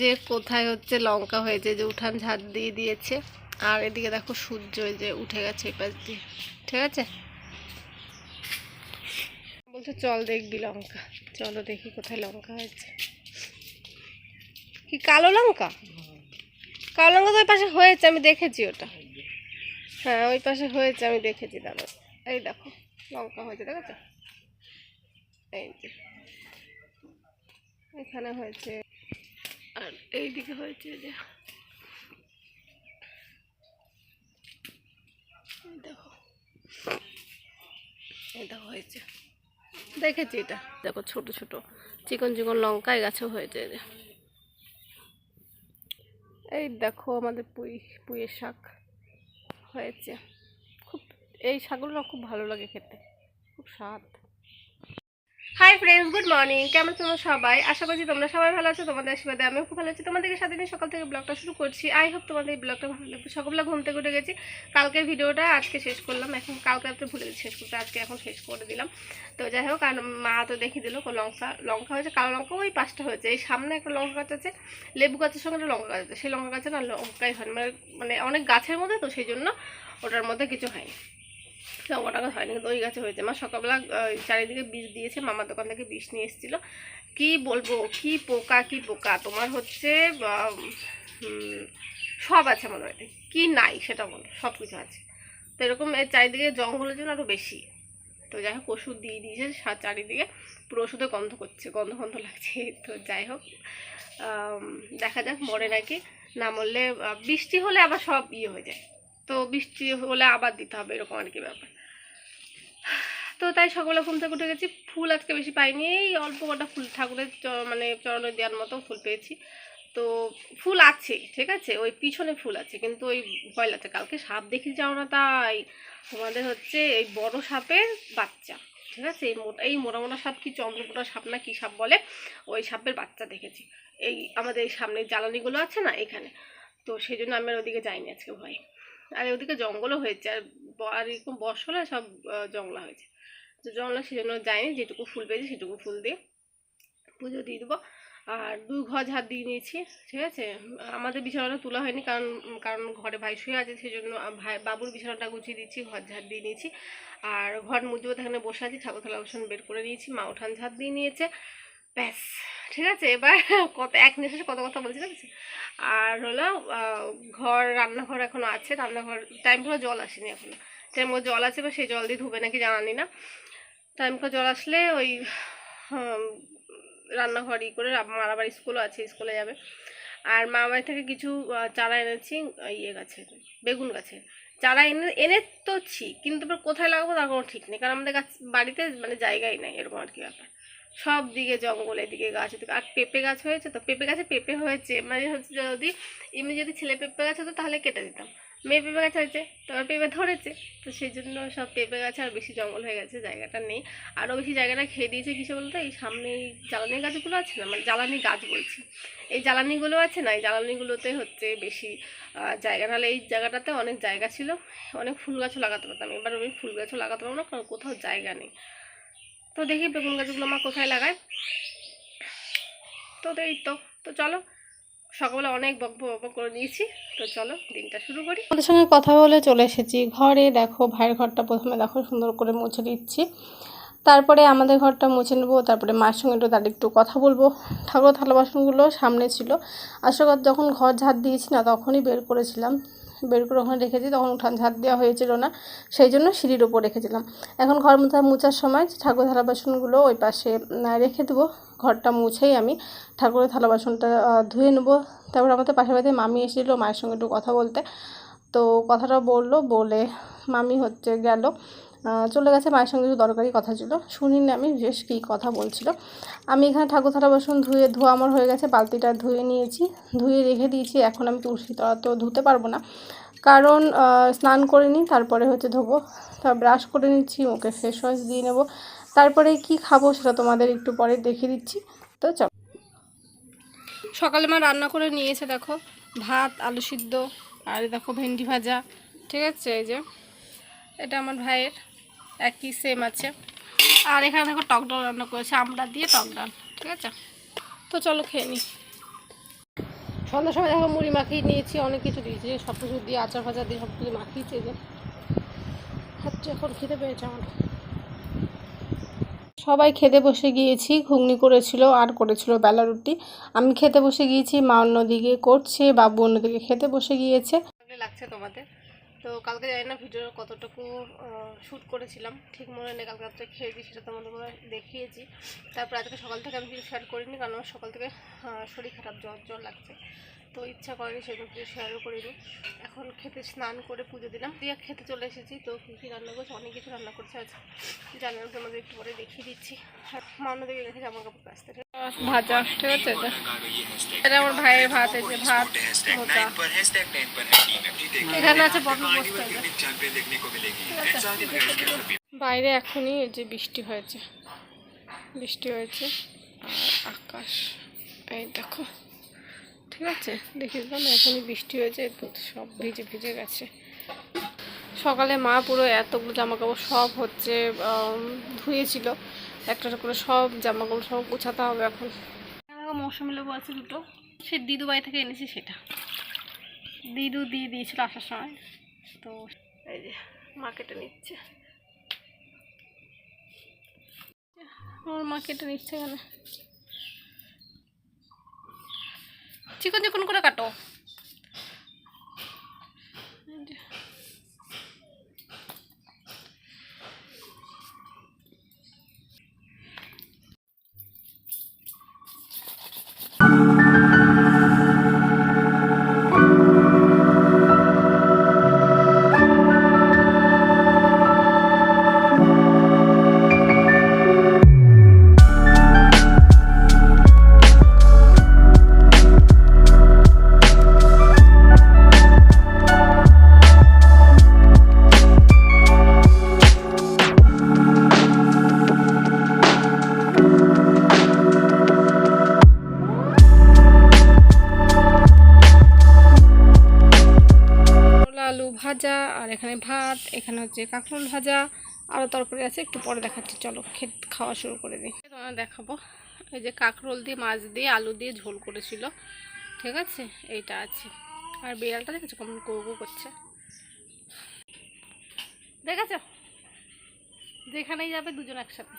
যে কোথায় হচ্ছে লঙ্কা হয়েছে, যে উঠান ঝাড় দিয়ে দিয়েছে। আর এদিকে দেখো সূর্য যে উঠে গেছে এই পাশ দিয়ে, ঠিক আছে। বলছে চল দেখবি লঙ্কা, চলো দেখি কোথায় লঙ্কা হয়েছে। কি কালো লঙ্কা? কালো লঙ্কা তো ওই পাশে হয়েছে, আমি দেখেছি ওটা। হ্যাঁ ওই পাশে হয়েছে, আমি দেখেছি। দাঁড়ো, এই দেখো লঙ্কা হয়েছে, দেখেছো? এই যে এখানে হয়েছে, আর এইদিকে হয়েছে যে, দেখো এটা হয়েছে, দেখেছি এটা। দেখো ছোট ছোট চিকন চিকন লঙ্কা এই গাছেও হয়েছে যে। এই দেখো আমাদের পুঁইয়ের শাক হয়েছে। খুব, এই শাকগুলো না খুব ভালো লাগে খেতে, খুব স্বাদ। Hi friends, good morning. কেমন তোমরা সবাই? আশা করছি তোমরা সবাই ভালো আছো। তোমাদের আশীর্বাদে আমিও খুব ভালো আছি। তোমাদেরকে সাথে নিয়ে সকাল থেকে ব্লগটা শুরু করছি। আই হোপ তোমাদের এই ব্লগটা ভালো লাগবে। সকালবেলা ঘুম থেকে উঠে গেছি, কালকের ভিডিওটা আজকে শেষ করলাম। এখন কালকে রাত্রে ভুলে গেছি শেষ করতে, আজকে এখন শেষ করে দিলাম। তো যাই হোক, আর মা তো দেখিয়ে দিল লঙ্কা হয়েছে, কালো লঙ্কা ওই 5টা হয়েছে। এই সামনে একটা লঙ্কা গাছ আছে, লেবু গাছের সঙ্গে একটা লঙ্কা গাছ আছে। সেই লঙ্কা গাছে না লঙ্কাই হয়নি, মানে অনেক গাছের মধ্যে, তো সেই জন্য ওটার মধ্যে কিছু হয়নি, লঙ্কাটা হয়নি। কিন্তু ওই গাছে হয়েছে। মা সকালবেলা চারিদিকে বিষ দিয়েছে, মামার দোকান থেকে বিষ নিয়ে এসেছিলো। কি বলবো, কি পোকা কি পোকা, তোমার হচ্ছে সব আছে আমার বাড়িতে, কি নাই সেটা বলো, সব কিছু আছে। তো এরকম এর চারিদিকে জঙ্গলের জন্য আরও বেশি। তো যাই হোক, ওষুধ দিয়ে দিয়েছে চারিদিকে, পুরো ওষুধে গন্ধ করছে, গন্ধ গন্ধ লাগছে। তো যাই হোক, দেখা যাক মরে নাকি। না মরলে, বৃষ্টি হলে আবার সব হয়ে যায়, তো বৃষ্টি হলে আবার দিতে হবে, এরকম আর কি ব্যাপার। তো তাই সকালে ঘুম থেকে উঠে গেছি। ফুল আজকে বেশি পাইনি, এই অল্প কটা ফুল ঠাকুরের মানে চরণে দেওয়ার মতো ফুল পেয়েছি। তো ফুল আছে, ঠিক আছে, ওই পিছনে ফুল আছে, কিন্তু ওই ভয় লাগছে। কালকে সাপ দেখি যাও না, তাই তোমাদের হচ্ছে এই বড় সাপের বাচ্চা, ঠিক আছে, এই মোটা মোটা সাপ, কি চন্দ্রপোটা সাপ না কি সাপ বলে, ওই সাপের বাচ্চা দেখেছি। এই আমাদের এই সামনে জ্বালানিগুলো আছে না এখানে, তো সেই জন্য আমি আর ওদিকে যাইনি আজকে, ভয়। আর ওদিকে জঙ্গলও হয়েছে, আর এরকম বর্ষা হলে সব জঙ্গলা হয়েছে। তো জঙ্গলা সেজন্য যাইনি, যেটুকু ফুল পেয়েছি সেটুকু ফুল দিয়ে পুজো দিয়ে দেবো। আর 2 ঘর ঝাড় দিয়ে নিয়েছি, ঠিক আছে। আমাদের বিছানাটা তোলা হয়নি, কারণ কারণ ঘরে ভাই শুয়ে আছে, সেই জন্য ভাই বাবুর বিছানাটা গুছিয়ে দিচ্ছি, ঘর ঝাড় দিয়ে নিয়েছি। আর ঘর মুজবো, এখানে বসে আছি, ঠাকুর থালা বাসন বের করে নিয়েছি, মা উঠান ঝাড় দিয়ে নিয়েছে, ব্যাস। ঠিক আছে, এবার এক নিঃশ্বাসে কত কথা বলছি, ঠিক আছে। আর হলো রান্নাঘর এখনো আছে, রান্নাঘর টাইম করে জল আসেনি এখনো, টাইম করে জল আছে, বা সেই জল দিয়ে ধুবে নাকি জানি না। টাইম করে জল আসলে ওই রান্নাঘর করে, মার আবার স্কুলও আছে, স্কুলে যাবে। আর মামাবাড়ি থেকে কিছু চারা এনেছি, গাছে, বেগুন গাছে চারা এনে তোছি, কিন্তু কোথায় লাগাবো তার কোনো ঠিক নেই, কারণ আমাদের গাছ বাড়িতে মানে জায়গাই নাই, এরকম আর কি ব্যাপার। সব দিকে জঙ্গল, এদিকে গাছ, এদিকে। আর পেঁপে গাছ হয়েছে, তো পেঁপে গাছে পেঁপে হয়েছে, মানে হচ্ছে যদি এমনি যদি ছেলে পেঁপে গাছ হতো তাহলে কেটে দিতাম। মেয়ে পেঁপে গাছ হয়েছে, তোমার পেঁপে ধরেছে, তো সেই জন্য সব পেঁপে গাছে আর বেশি জঙ্গল হয়ে গেছে, জায়গাটা নেই। আরও বেশি জায়গাটা খেয়ে দিয়েছে কিসে বলতো, এই সামনে এই জ্বালানি গাছগুলো আছে না, মানে জ্বালানি গাছ বলছি, এই জ্বালানিগুলো আছে না, এই জ্বালানিগুলোতে হচ্ছে বেশি জায়গা। নাহলে এই জায়গাটাতে অনেক জায়গা ছিল, অনেক ফুল গাছও লাগাতে পারতাম। এবার আমি ফুল গাছও লাগাতে পারবো না, কারণ কোথাও জায়গা নেই। তো দেখি বেগুন গাছগুলো আমার কোথায় লাগায়। তো এই তো, তো চলো, সকালে অনেক বক করে নিয়েছি, তো চলো দিনটা শুরু করি। ওদের সঙ্গে কথা বলে চলে এসেছি ঘরে। দেখো ভাইয়ের ঘরটা প্রথমে দেখো সুন্দর করে মুছে দিচ্ছি, তারপরে আমাদের ঘরটা মুছে নেবো, তারপরে মায়ের সঙ্গে তাদের একটু কথা বলবো। ঠাকুর থালা বাসনগুলো সামনে ছিল, আসলে যখন ঘর ঝাড় দিয়েছি না তখনই বের করেছিলাম, বের করে ওখানে রেখেছি, তখন উঠান ঝাড় দেওয়া হয়েছিল না, সেই জন্য সিঁড়ির ওপর রেখেছিলাম। এখন ঘর মোছার সময় ঠাকুর থালা বাসনগুলো ওই পাশে রেখে দেবো। ঘরটা মুছেই আমি ঠাকুরের থালা বাসনটা ধুয়ে নেবো। তারপর আমাদের পাশে বাড়িতে মামি এসেছিলো মায়ের সঙ্গে একটু কথা বলতে, তো কথাটা বললো, বলে মামি হচ্ছে গেল, চলে গেছে। মায়ের সঙ্গে কিছু দরকারি কথা ছিল, শুনিনি আমি বিশেষ কী কথা বলছিল। আমি এখানে ঠাকুর থালা বাসন ধোয়া আমার হয়ে গেছে, বালতিটা ধুয়ে নিয়েছি, ধুয়ে রেখে দিয়েছি। এখন আমি তুলসী তলা তো ধুতে পারবো না, কারণ স্নান করে নিই, তারপরে হচ্ছে ধোবো। তারপর ব্রাশ করে নিচ্ছি, ওকে ফেস ওয়াশ দিয়ে নেবো, তারপরে কি খাবো সেটা তোমাদের একটু পরে দেখিয়ে দিচ্ছি। তো চলো, সকালে মা রান্না করে নিয়েছে, দেখো ভাত, আলু সিদ্ধ, আর দেখো ভেন্ডি ভাজা, ঠিক আছে। এই যে এটা আমার ভাইয়ের, একই সেম আছে। আর এখানে দেখো টক ডাল রান্না করেছে, আমড়া দিয়ে টক ডাল, ঠিক আছে। তো চলো খেয়ে নিই। সন্ধ্যার সময় দেখো মুড়ি মাখিয়ে নিয়েছি, অনেক কিছু দিয়েছি, সব কিছু দিয়ে আচার ফাচার দিয়ে সব কিছু মাখিয়েছি। যে হচ্ছে এখন খেতে পেয়েছে আমার। সবাই খেতে বসে গিয়েছি, ঘুগনি করেছিল আর করেছিল বেলা রুটি। আমি খেতে বসে গিয়েছি, মা অন্যদিকে করছে, বাবু অন্যদিকে খেতে বসে গিয়েছে। লাগছে তোমাদের তো কালকে জানি না ভিডিও কতটুকু শ্যুট করেছিলাম, ঠিক মনে নেই। কালকে রাত্রে খেয়েছি, সেটা তোমাদের মনে দেখিয়েছি। তারপর আজকে সকাল থেকে আমি কিছু শেয়ার করিনি, কারণ আমার সকাল থেকে শরীর খারাপ, জ্বর লাগছে, তো ইচ্ছা করেনি সেগুলো কিছু শেয়ারও করিনি। এখন খেতে স্নান করে পুজো দিলাম, দিয়ে খেতে চলে এসেছি। তো কী কী রান্না করছে, অনেক কিছু রান্না করছে আজ, জানার তোমাদের একটু পরে দেখিয়ে দিচ্ছি। মা অন্যদিকে গেছে জামা কাপড় কাচতে। ভাজা, ঠিক আছে, এটা আমার ভাইয়ের ভাত, আছে ভাত মোটা, এখানে আছে পটল পোস্ত। বাইরে এখনই এই যে বৃষ্টি হয়েছে, আর আকাশ এই দেখো, ঠিক আছে, দেখিলাম এখনই বৃষ্টি হয়েছে, সব ভিজে ভিজে গেছে। সকালে মা পুরো এতগুলো জামাকাপড় সব হচ্ছে ধুয়েছিল, একটা করে সব জামাকাপড় সব গোছাতে হবে এখন। মৌসুমি লেবু আছে দুটো, সে দিদু বাড়ি থেকে এনেছি, সেটা দিদু দিয়ে দিয়েছিল আসার সময়। তো এই যে মা কেটে নিচ্ছে, আমার মা কেটে নিচ্ছে, এখানে চিকন চিকন করে কাটো। আলু ভাজা, আর এখানে ভাত, এখানে হচ্ছে কাঁকরোল ভাজা, আরও তরকারি আছে, একটু পরে দেখাচ্ছি। চলো খাওয়া শুরু করে দিই, তোমার দেখাবো। এই যে কাঁকরোল দিয়ে, মাছ দিয়ে, আলু দিয়ে ঝোল করেছিল, ঠিক আছে, এইটা আছে। আর বিড়ালটা দেখেছো কেমন গো করছে, দেখেছো, যেখানেই যাবে দুজন একসাথে।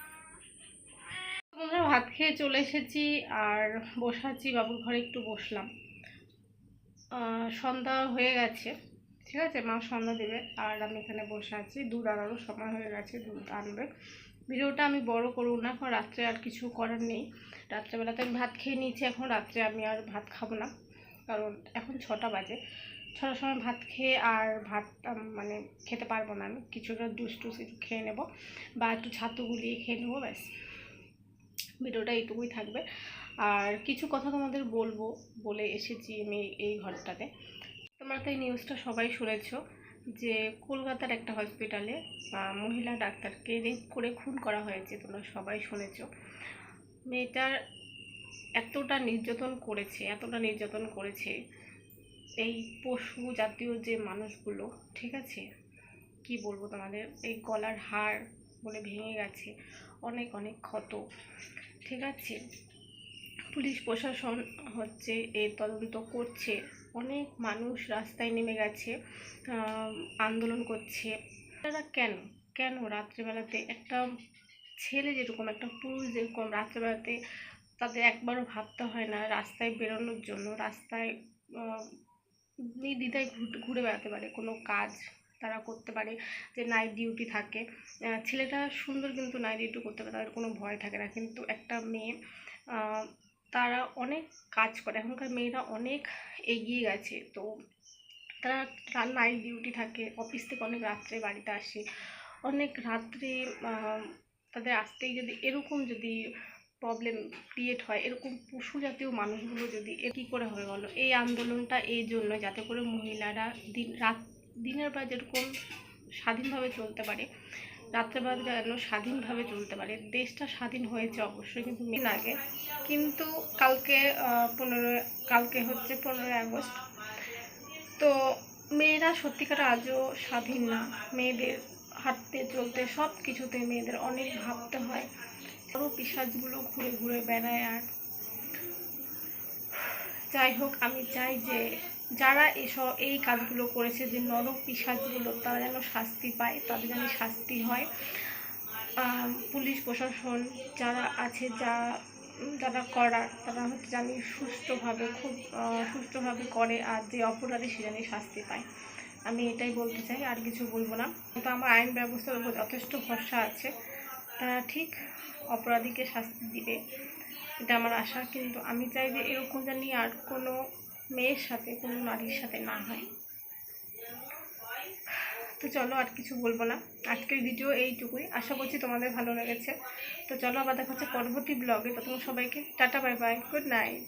আমরা ভাত খেয়ে চলে এসেছি আর বসাচ্ছি, বাবুর ঘরে একটু বসলাম। সন্ধ্যা হয়ে গেছে, ঠিক আছে, মা সন্ধ্যা দেবে আর আমি এখানে বসে আছি। দুধ আনারও সময় হয়ে গেছে, দুধ আনবে। ভিডিওটা আমি বড় করব না, কারণ রাত্রে আর কিছু করার নেই। রাত্রেবেলাতে আমি ভাত খেয়ে নিয়েছি, এখন রাত্রে আমি আর ভাত খাবো না, কারণ এখন 6টা বাজে। 6টার সময় ভাত খেয়ে আর ভাত মানে খেতে পারবো না। আমি কিছুটা জুস টুস একটু খেয়ে নেবো, বা একটু ছাতু গুলিয়ে খেয়ে নেবো, ব্যাস। ভিডিওটা এইটুকুই থাকবে। আর কিছু কথা তোমাদের বলে এসেছি আমি এই ঘরটাতে। তোমরা তো এই নিউজটা সবাই শুনেছো, যে কলকাতার একটা হসপিটালে মহিলা ডাক্তারকে রেপ করে খুন করা হয়েছে, তোমরা সবাই শুনেছো। মেয়েটার এতটা নির্যাতন করেছে এই পশু জাতীয় যে মানুষগুলো, ঠিক আছে, কি বলবো তোমাদের, এই গলার হাড় বলে ভেঙে গেছে, অনেক অনেক ক্ষত, ঠিক আছে। পুলিশ প্রশাসন হচ্ছে এর তদন্ত করছে, অনেক মানুষ রাস্তায় নেমে গেছে, আন্দোলন করছে। তারা কেন রাত্রেবেলাতে একটা ছেলে যেরকম, একটা পুরুষ যেরকম, রাত্রেবেলাতে তাদের একবারও ভাবতে হয় না রাস্তায় বেরোনোর জন্য, রাস্তায় নির্দ্বিধায় ঘুরে বেড়াতে পারে, কোনো কাজ তারা করতে পারে, যে নাইট ডিউটি থাকে। ছেলেটা সুন্দর, কিন্তু নাইট ডিউটি করতে পারে, তাদের কোনো ভয় থাকে না। কিন্তু একটা মেয়ে, তারা অনেক কাজ করে, এখনকার মেয়েরা অনেক এগিয়ে গেছে, তো তারা নাইট ডিউটি থাকে, অফিস থেকে অনেক রাত্রে বাড়িতে আসে, অনেক রাত্রে তাদের আসতেই যদি এরকম যদি প্রবলেম ক্রিয়েট হয়, এরকম পশু জাতীয় মানুষগুলো যদি কী করে হবে বলো। এই আন্দোলনটা এই জন্য, যাতে করে মহিলারা দিনের বেলা যেরকম স্বাধীনভাবে চলতে পারে, রাত্রেবেলা যেন স্বাধীনভাবে চলতে পারে। দেশটা স্বাধীন হয়েছে অবশ্যই, কিন্তু মেন আগে। কিন্তু কালকে হচ্ছে 15ই আগস্ট, তো মেয়েরা সত্যিকার আজও স্বাধীন না। মেয়েদের হাঁটতে চলতে সব কিছুতে মেয়েদের অনেক ভাবতে হয়। আরও পিশাচগুলো ঘুরে ঘুরে বেড়ায়, আর যাই হোক, আমি চাই যে যারা এই কাজগুলো করেছে, যে নরক পিশাচগুলো, তারা যেন শাস্তি পায়, তাদের যেন শাস্তি হয়। পুলিশ প্রশাসন যারা আছে, যারা করার, তারা হচ্ছে জানি সুষ্ঠুভাবে, খুব সুষ্ঠুভাবে করে, আর যে অপরাধী সে জানি শাস্তি পায়। আমি এটাই বলতে চাই, আর কিছু বলবো না। কিন্তু আমার আইন ব্যবস্থার উপর যথেষ্ট ভরসা আছে, তারা ঠিক অপরাধীকে শাস্তি দিবে, এটা আমার আশা। কিন্তু আমি চাই যে এরকম জানি আর কোনো মেয়ের সাথে, কোনো নারীর সাথে না হয়। তো চলো, আর কিছু বলবো না, আজকের ভিডিও এইটুকুই। আশা করছি তোমাদের ভালো লেগেছে। তো চলো, আবার দেখা হচ্ছে পরবর্তী ব্লগে। তো তোমার সবাইকে tata, bye bye, good night.